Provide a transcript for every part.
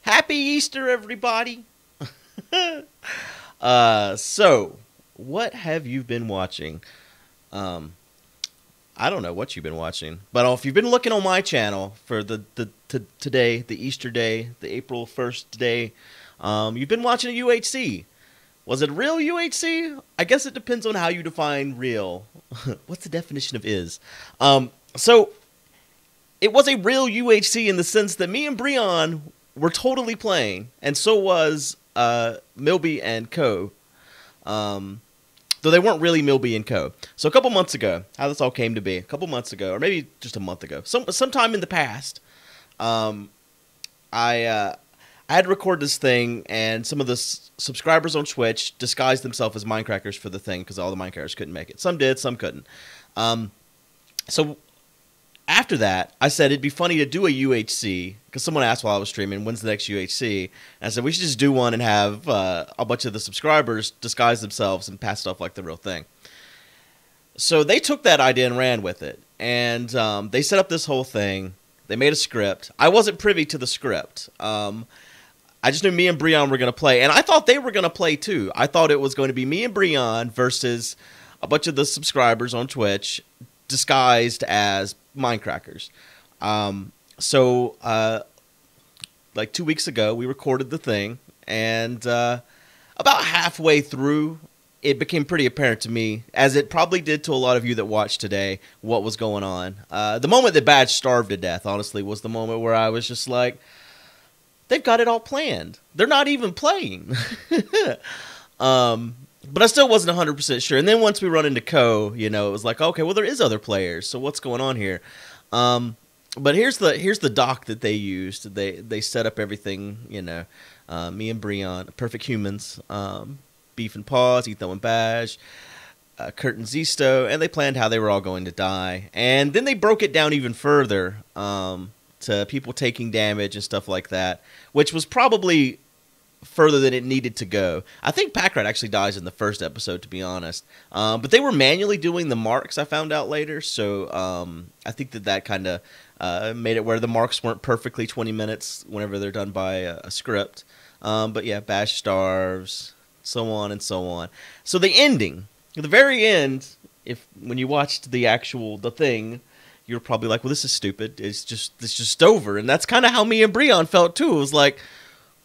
Happy Easter, everybody! So, what have you been watching? I don't know what you've been watching, but if you've been looking on my channel for today, the Easter day, the April 1st day, you've been watching a UHC. Was it real UHC? I guess it depends on how you define real. What's the definition of is? So, it was a real UHC in the sense that me and Breon were totally playing, and so was Milby and Co. Though they weren't really Milby and Co. So a couple months ago, how this all came to be, a couple months ago, or maybe just a month ago, sometime in the past, I had to record this thing, and some of the subscribers on Twitch disguised themselves as Minecrackers for the thing, because all the Minecrackers couldn't make it. Some did, some couldn't. So after that, I said it'd be funny to do a UHC, because someone asked while I was streaming, when's the next UHC? And I said we should just do one and have a bunch of the subscribers disguise themselves and pass stuff like the real thing. So they took that idea and ran with it. And they set up this whole thing. They made a script. I wasn't privy to the script. I just knew me and Breon were going to play. And I thought they were going to play too. I thought it was going to be me and Breon versus a bunch of the subscribers on Twitch disguised as Minecrackers. Like 2 weeks ago, we recorded the thing, and about halfway through, it became pretty apparent to me, as it probably did to a lot of you that watched today, what was going on. The moment that Badge starved to death, honestly, was the moment where I was just like, they've got it all planned. They're not even playing. But I still wasn't 100% sure. And then once we run into Co, you know, it was like, okay, well, there is other players, so what's going on here? But here's the doc that they used. They set up everything, you know, me and Breon, perfect humans, Beef and Paws, Etho and Badge, Kurt and Zisto, and they planned how they were all going to die. And then they broke it down even further to people taking damage and stuff like that, which was probably further than it needed to go. I think Packrat actually dies in the first episode, to be honest. But they were manually doing the marks, I found out later, so I think that kind of made it where the marks weren't perfectly 20 minutes whenever they're done by a script. But yeah, Bash starves, so on and so on. So the ending, the very end, when you watched the thing, you're probably like, well, this is stupid. It's just over. And that's kind of how me and Breon felt too. It was like,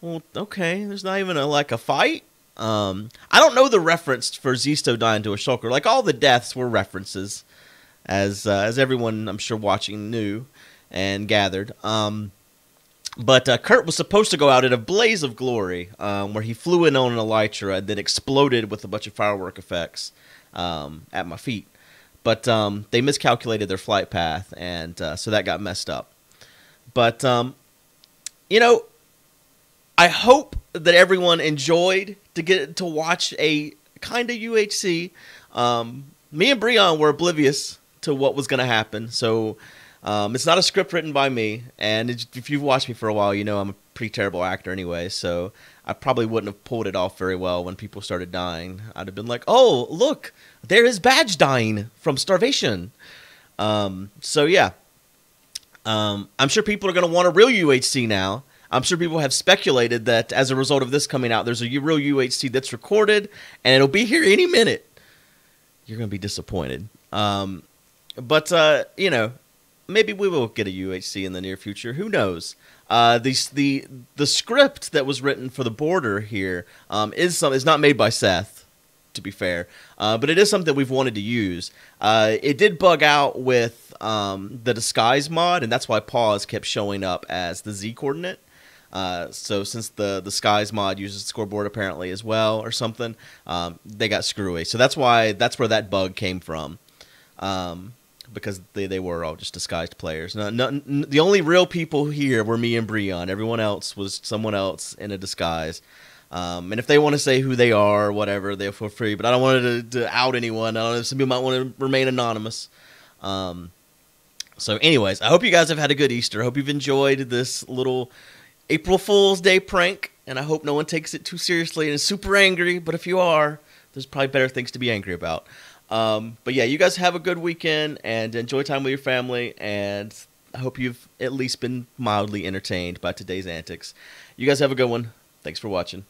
well, okay, there's not even a fight. I don't know the reference for Zisto dying to a shulker. Like, all the deaths were references, as everyone I'm sure watching knew and gathered. But Kurt was supposed to go out in a blaze of glory, where he flew in on an elytra and then exploded with a bunch of firework effects at my feet. But they miscalculated their flight path, and so that got messed up. But you know, I hope that everyone enjoyed to get to watch a kind of UHC. Me and Breon were oblivious to what was going to happen, so it's not a script written by me. And if you've watched me for a while, you know I'm a pretty terrible actor anyway, so I probably wouldn't have pulled it off very well when people started dying. I'd have been like, oh, look, there is Badge dying from starvation. So yeah, I'm sure people are going to want a real UHC now. I'm sure people have speculated that as a result of this coming out, there's a real UHC that's recorded, and it'll be here any minute. You're going to be disappointed. But you know, maybe we will get a UHC in the near future. Who knows? The script that was written for the border here is not made by Seth, to be fair, but it is something we've wanted to use. It did bug out with the disguise mod, and that's why pause kept showing up as the Z coordinate. So since the disguise mod uses the scoreboard apparently as well or something, they got screwy. So that's where that bug came from. Because they were all just disguised players. The only real people here were me and Breon. Everyone else was someone else in a disguise. And if they want to say who they are or whatever, they'll feel free. But I don't want to out anyone. I don't know. Some people might want to remain anonymous. So anyways, I hope you guys have had a good Easter. I hope you've enjoyed this little April Fool's Day prank. And I hope no one takes it too seriously and is super angry. But if you are, there's probably better things to be angry about. But yeah, you guys have a good weekend and enjoy time with your family. And I hope you've at least been mildly entertained by today's antics. You guys have a good one. Thanks for watching.